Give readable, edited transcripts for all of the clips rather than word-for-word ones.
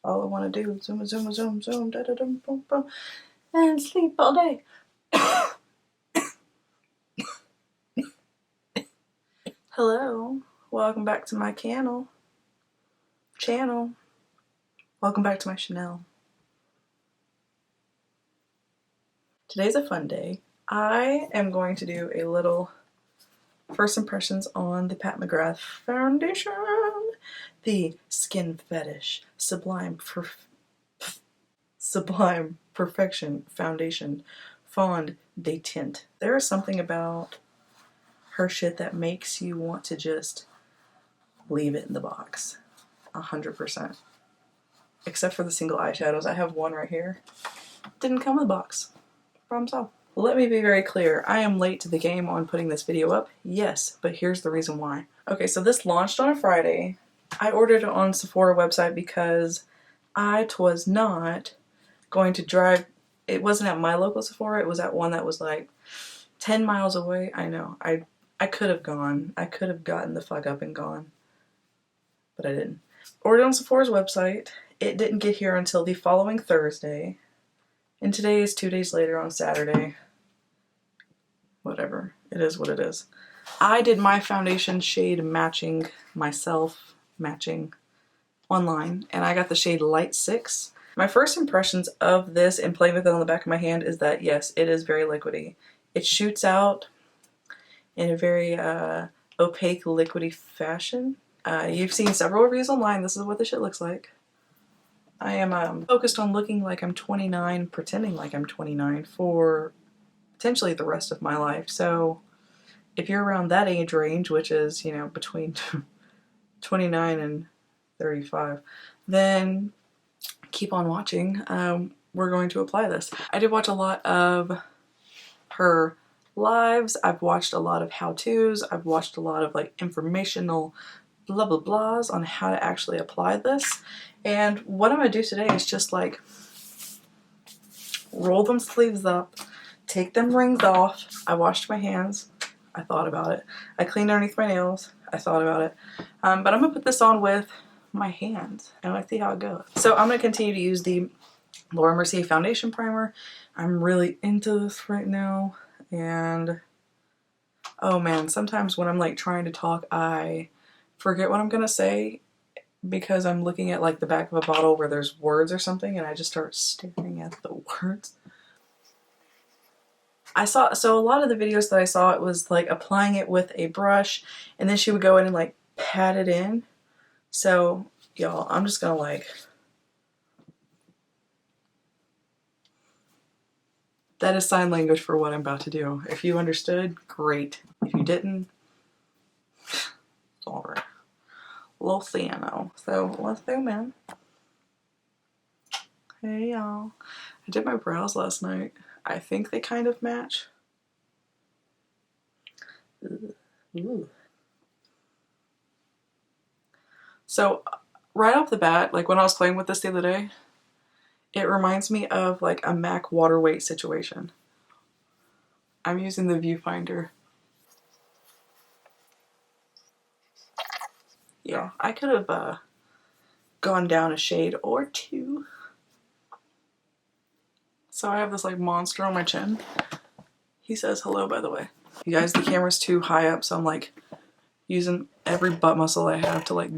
All I want to do is zoom, zoom, zoom, zoom, da da dum, boom, boom, and sleep all day. Hello, welcome back to my channel. Welcome back to my Chanel. Today's a fun day. I am going to do a little first impressions on the PAT MCGRATH Foundation, the Skin Fetish Sublime Perfection Foundation Fond de Tint. There is something about her shit that makes you want to just leave it in the box. 100%. Except for the single eyeshadows. I have one right here. Didn't come in the box. Problem solved. Let me be very clear. I am late to the game on putting this video up. Yes, but here's the reason why. Okay, so this launched on a Friday. I ordered it on Sephora website because I was not going to drive. It wasn't at my local Sephora. It was at one that was like 10 miles away. I know. I could have gone. I could have gotten the fuck up and gone. But I didn't. Ordered on Sephora's website. It didn't get here until the following Thursday. And today is 2 days later on Saturday. Whatever. It is what it is. I did my foundation shade matching myself, online, and I got the shade Light 6. My first impressions of this and playing with it on the back of my hand is that yes, it is very liquidy. It shoots out in a very opaque liquidy fashion. You've seen several reviews online. This is what the shit looks like. I am focused on looking like I'm 29, pretending like I'm 29 for potentially the rest of my life. So if you're around that age range, which is, you know, between 29 and 35, then keep on watching. We're going to apply this. I did watch a lot of her lives. I've watched a lot of how-tos. I've watched a lot of like informational blah blah blahs on how to actually apply this. And what I'm gonna do today is just like roll them sleeves up, take them rings off. I washed my hands. I thought about it. I cleaned underneath my nails. I thought about it. But I'm gonna put this on with my hands and let's see how it goes. So I'm gonna continue to use the Laura Mercier foundation primer. I'm really into this right now, and oh man, sometimes when I'm like trying to talk, I forget what I'm gonna say because I'm looking at like the back of a bottle where there's words or something, and I just start staring at the words. So a lot of the videos that I saw, it was like applying it with a brush and then she would go in and like pat it in. So y'all, I'm just gonna like, that is sign language for what I'm about to do. If you understood, great. If you didn't, sorry. Luciano. So let's zoom in. Hey y'all. I did my brows last night. I think they kind of match. Ooh. So right off the bat, like when I was playing with this the other day, it reminds me of like a MAC water weight situation. I'm using the viewfinder. Yeah, I could have gone down a shade or two. So I have this like monster on my chin. He says hello, by the way. You guys, the camera's too high up, so I'm like using every butt muscle I have to like,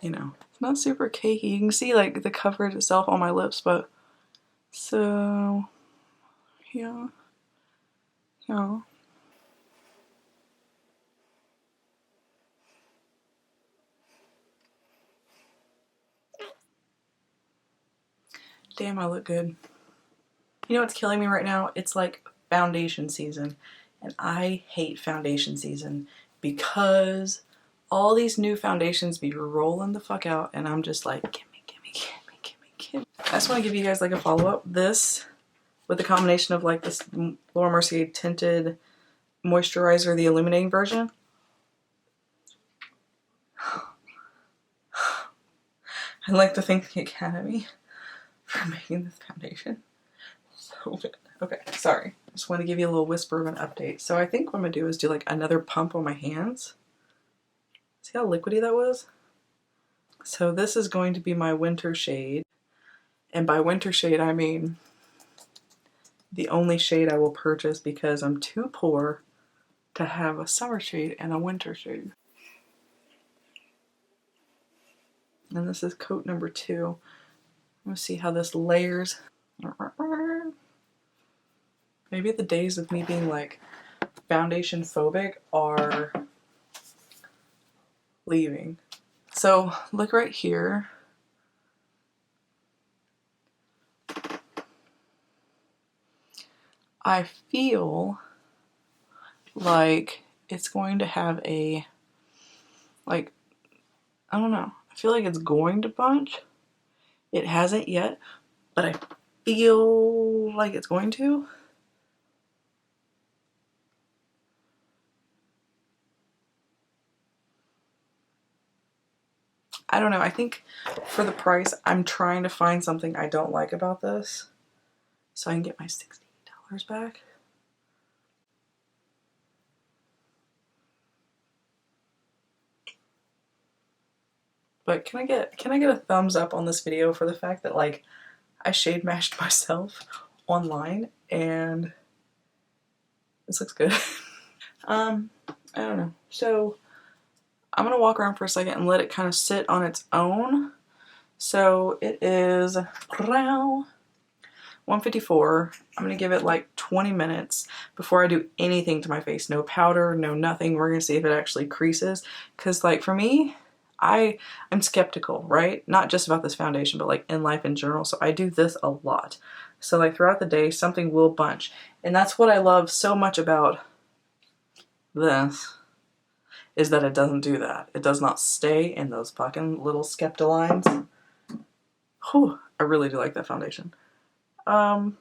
you know, it's not super cakey. You can see like the coverage itself on my lips, but so yeah. Yeah. Damn, I look good. You know what's killing me right now? It's like foundation season, and I hate foundation season because all these new foundations be rolling the fuck out, and I'm just like, gimme, gimme, gimme, gimme, gimme. I just want to give you guys like a follow-up. This, with the combination of like this Laura Mercier tinted moisturizer, the illuminating version. I'd like to thank the Academy for making this foundation so good. Okay, sorry. Just want to give you a little whisper of an update. So I think what I'm going to do is do like another pump on my hands. See how liquidy that was? So this is going to be my winter shade. And by winter shade, I mean the only shade I will purchase because I'm too poor to have a summer shade and a winter shade. And this is coat number 2. I'm gonna see how this layers. Maybe the days of me being like foundation phobic are leaving. So look right here. I feel like it's going to have a, like, I don't know. I feel like it's going to bunch. It hasn't yet, but I feel like it's going to. I don't know. I think for the price, I'm trying to find something I don't like about this so I can get my $68 back. But can I get a thumbs up on this video for the fact that like I shade matched myself online and this looks good. I don't know. So I'm gonna walk around for a second and let it kind of sit on its own. So it is around 1:54. I'm gonna give it like 20 minutes before I do anything to my face. No powder, no nothing. We're gonna see if it actually creases. Cause like for me, I'm skeptical, right? Not just about this foundation, but like in life in general. So I do this a lot. So like throughout the day, something will bunch. And that's what I love so much about this, is that it doesn't do that. It does not stay in those fucking little skepta lines. Whew, I really do like that foundation. And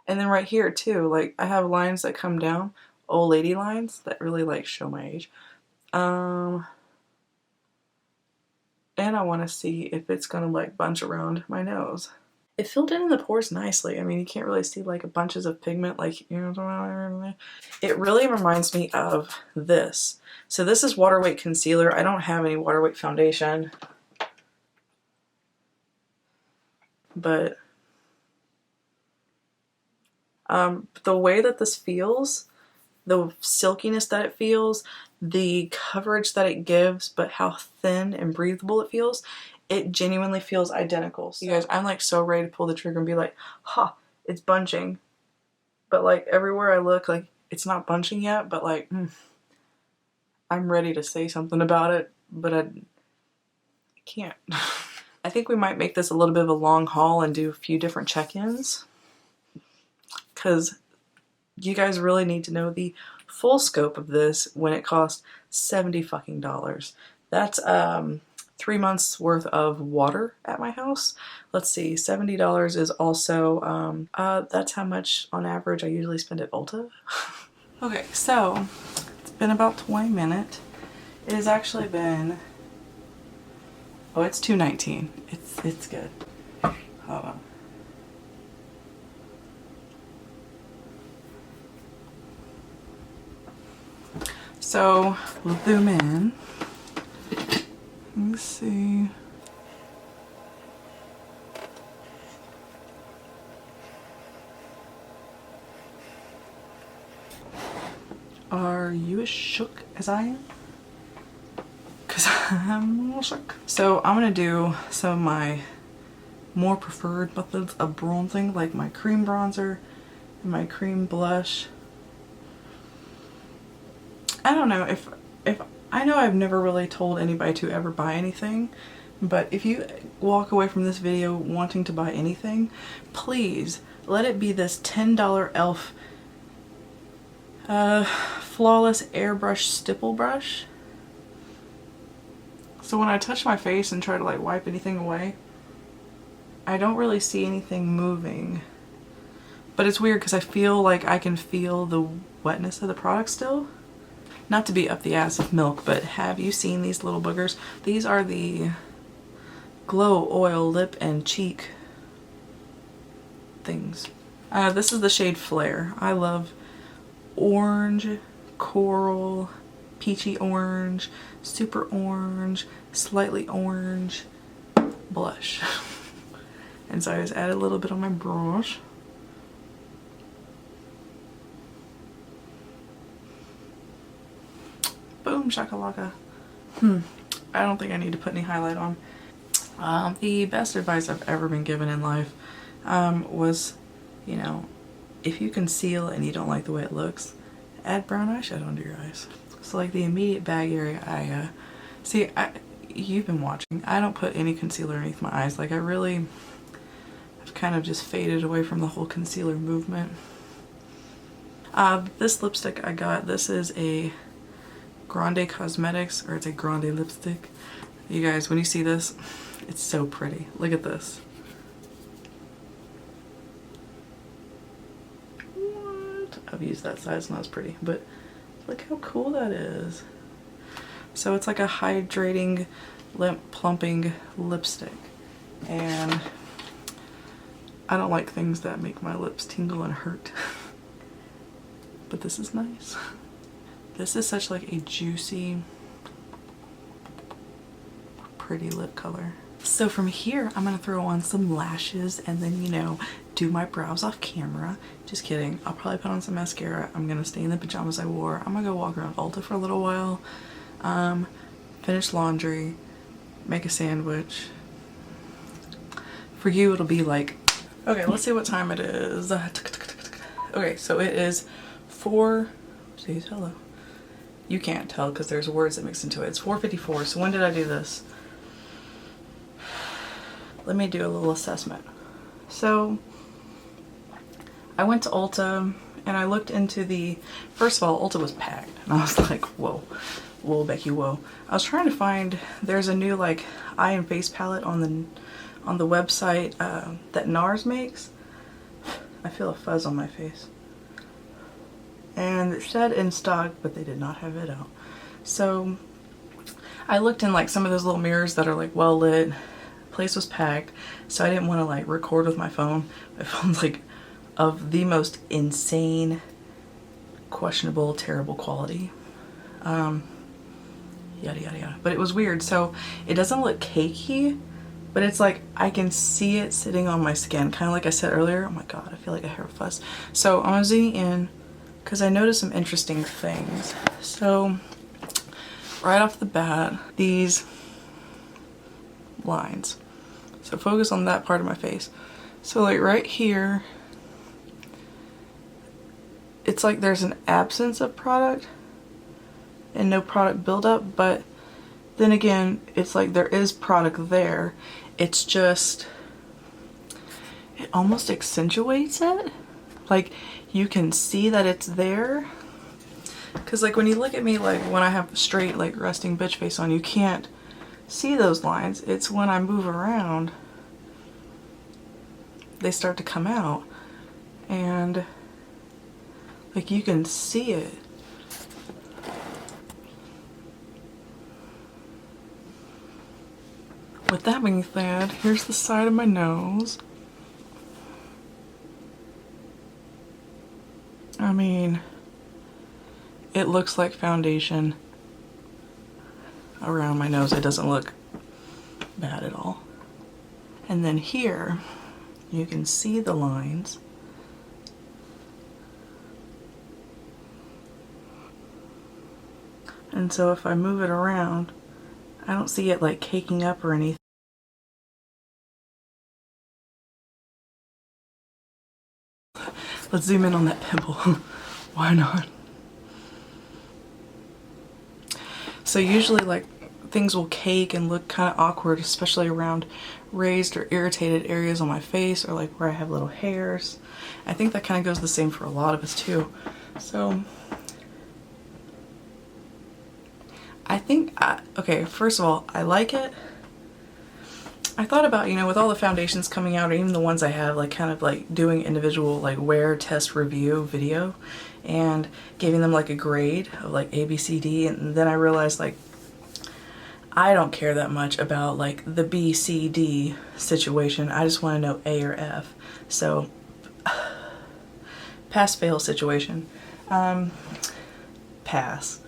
then right here too, like I have lines that come down, old lady lines that really like show my age. And I want to see if it's gonna like bunch around my nose. It filled in the pores nicely. I mean, you can't really see like bunches of pigment, like, you know. It really reminds me of this. So this is water weight concealer. I don't have any water weight foundation, but the way that this feels, the silkiness that it feels, the coverage that it gives, but how thin and breathable it feels, it genuinely feels identical. So, you guys, I'm like so ready to pull the trigger and be like, ha, it's bunching. But like everywhere I look, like it's not bunching yet, but like, I'm ready to say something about it, but I can't. I think we might make this a little bit of a long haul and do a few different check-ins, because you guys really need to know the full scope of this when it costs $70 fucking dollars. That's 3 months worth of water at my house. Let's see, $70 is also, that's how much on average I usually spend at Ulta. Okay, so it's been about 20 minutes. It has actually been, oh, it's 2:19. It's good. Hold on. So we'll zoom in. Let's see. Are you as shook as I am? Because I'm a little shook. So I'm going to do some of my more preferred methods of bronzing, like my cream bronzer and my cream blush. I don't know if I know I've never really told anybody to ever buy anything, but if you walk away from this video wanting to buy anything, please let it be this $10 e.l.f. Flawless airbrush stipple brush. So when I touch my face and try to like wipe anything away, I don't really see anything moving. But it's weird because I feel like I can feel the wetness of the product still. Not to be up the ass of milk, but have you seen these little boogers? These are the Glow Oil Lip and Cheek things. This is the shade Flare. I love orange, coral, peachy orange, super orange, slightly orange blush. And so I just added a little bit on my brush. Boom shakalaka. I don't think I need to put any highlight on. The best advice I've ever been given in life was, you know, if you conceal and you don't like the way it looks, add brown eyeshadow under your eyes. So like the immediate bag area, you've been watching. I don't put any concealer underneath my eyes. Like I've kind of just faded away from the whole concealer movement. This lipstick I got, this is a Grande Cosmetics, or it's a Grande lipstick. You guys, when you see this, it's so pretty. Look at this. What? I've used that size, not as pretty, but look how cool that is. So it's like a hydrating, lip plumping lipstick. And I don't like things that make my lips tingle and hurt. But this is nice. This is such like a juicy, pretty lip color. So from here, I'm gonna throw on some lashes and then, you know, do my brows off camera. Just kidding. I'll probably put on some mascara. I'm gonna stay in the pajamas I wore. I'm gonna go walk around Ulta for a little while, finish laundry, make a sandwich. For you, it'll be like, okay, let's see what time it is. Okay, so it is 4, say hello. You can't tell because there's words that mix into it. It's 4:54, so when did I do this? Let me do a little assessment. So I went to Ulta and I looked into the, first of all, Ulta was packed and I was like, whoa, Becky, whoa. I was trying to find, there's a new like eye and face palette on the website that NARS makes. I feel a fuzz on my face. And it said in stock, but they did not have it out. So I looked in like some of those little mirrors that are like well lit. Place was packed, so I didn't want to like record with my phone. My phone's like of the most insane, questionable, terrible quality. Yada yada yada. But it was weird. So it doesn't look cakey, but it's like I can see it sitting on my skin. Kind of like I said earlier. Oh my god, I feel like a hair fuzz. So I'm zooming in because I noticed some interesting things. So right off the bat, these lines. So focus on that part of my face. So like right here, it's like there's an absence of product and no product buildup, but then again, it's like there is product there. It's just, it almost accentuates it. Like you can see that it's there. Cause like when you look at me, like when I have straight like resting bitch face on, you can't see those lines. It's when I move around, they start to come out and like you can see it. With that being said, here's the side of my nose. I mean, it looks like foundation around my nose. It doesn't look bad at all. And then here, you can see the lines. And so if I move it around, I don't see it like caking up or anything. Let's zoom in on that pimple. Why not? So usually like things will cake and look kind of awkward, especially around raised or irritated areas on my face or like where I have little hairs. I think that kind of goes the same for a lot of us too. So I think, okay, first of all, I like it. I thought about, you know, with all the foundations coming out, or even the ones I have, like kind of like doing individual like wear test review video and giving them like a grade of like A, B, C, D. And then I realized like I don't care that much about like the B, C, D situation. I just want to know A or F. So pass fail situation. Pass.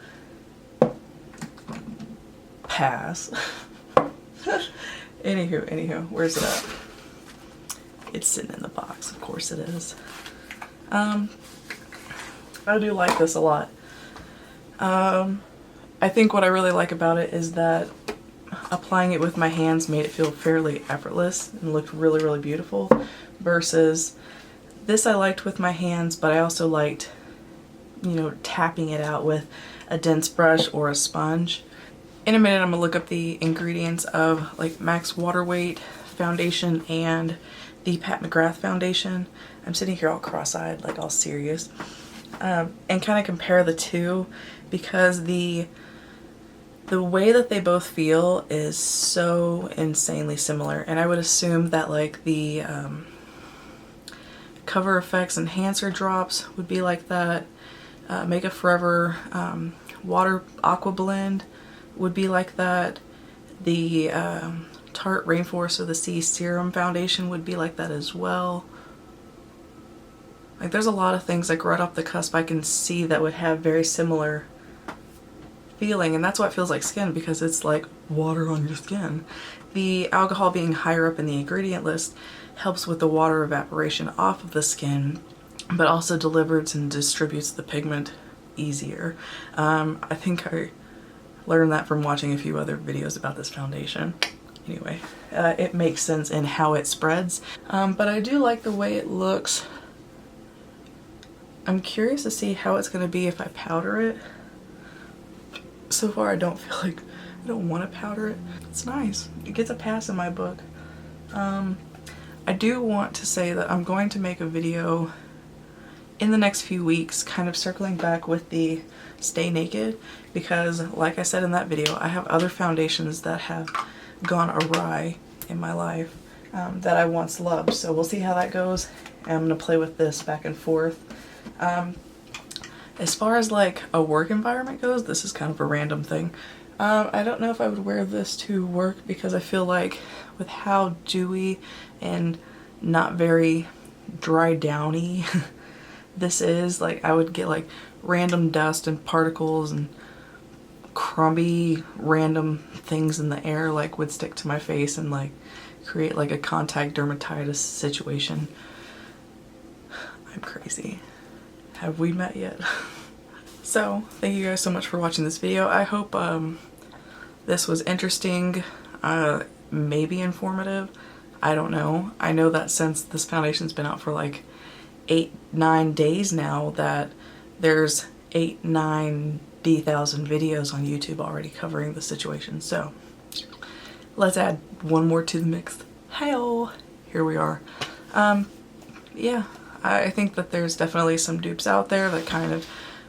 pass. Anywho, where's it at? It's sitting in the box, of course it is. I do like this a lot. I think what I really like about it is that applying it with my hands made it feel fairly effortless and looked really, really beautiful, versus this I liked with my hands, but I also liked, you know, tapping it out with a dense brush or a sponge. In a minute I'm gonna look up the ingredients of like Max Water Weight foundation and the Pat McGrath foundation. I'm sitting here all cross-eyed, like all serious, and kind of compare the two, because the way that they both feel is so insanely similar. And I would assume that like the Cover FX enhancer drops would be like that. Makeup Forever Water Aqua Blend would be like that. The Tarte Rainforest of the Sea Serum Foundation would be like that as well. Like there's a lot of things like right off the cusp I can see that would have very similar feeling, and that's why it feels like skin, because it's like water on your skin. The alcohol being higher up in the ingredient list helps with the water evaporation off of the skin, but also delivers and distributes the pigment easier. I think I learned that from watching a few other videos about this foundation. Anyway, it makes sense in how it spreads, but I do like the way it looks. I'm curious to see how it's going to be if I powder it. So far I don't feel like I don't want to powder it. It's nice. It gets a pass in my book. I do want to say that I'm going to make a video in the next few weeks kind of circling back with the Stay Naked, because like I said in that video, I have other foundations that have gone awry in my life that I once loved. So we'll see how that goes, and I'm going to play with this back and forth. As far as like a work environment goes, this is kind of a random thing. I don't know if I would wear this to work, because I feel like with how dewy and not very dry downy this is, like I would get like random dust and particles and crumby random things in the air like would stick to my face and like create like a contact dermatitis situation. I'm crazy. Have we met yet? So thank you guys so much for watching this video. I hope this was interesting, maybe informative. I don't know. I know that since this foundation's been out for like 8-9 days now, that there's 8-9,000 videos on YouTube already covering the situation. So let's add one more to the mix. Hey-oh, here we are. Yeah, I think that there's definitely some dupes out there that kind of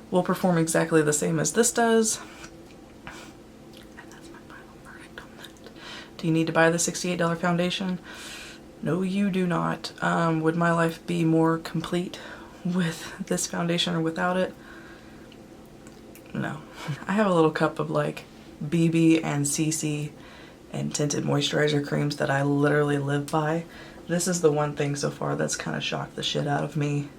will perform exactly the same as this does. And that's my final verdict on that. Do you need to buy the $68 foundation? No, you do not. Would my life be more complete with this foundation or without it? No. I have a little cup of like BB and CC and tinted moisturizer creams that I literally live by. This is the one thing so far that's kind of shocked the shit out of me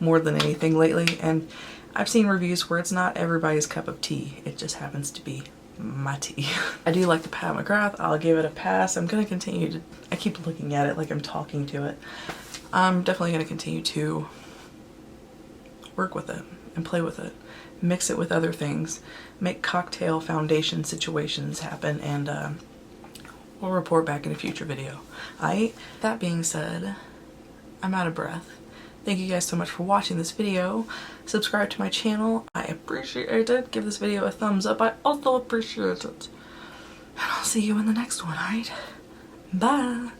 more than anything lately, and I've seen reviews where it's not everybody's cup of tea. It just happens to be my tea. I do like the Pat McGrath. I'll give it a pass. I'm going to continue to, I keep looking at it like I'm talking to it. I'm definitely going to continue to work with it and play with it. Mix it with other things. Make cocktail foundation situations happen, and we'll report back in a future video. Alright? That being said, I'm out of breath. Thank you guys so much for watching this video. Subscribe to my channel. I appreciate it. Give this video a thumbs up. I also appreciate it. And I'll see you in the next one, alright? Bye!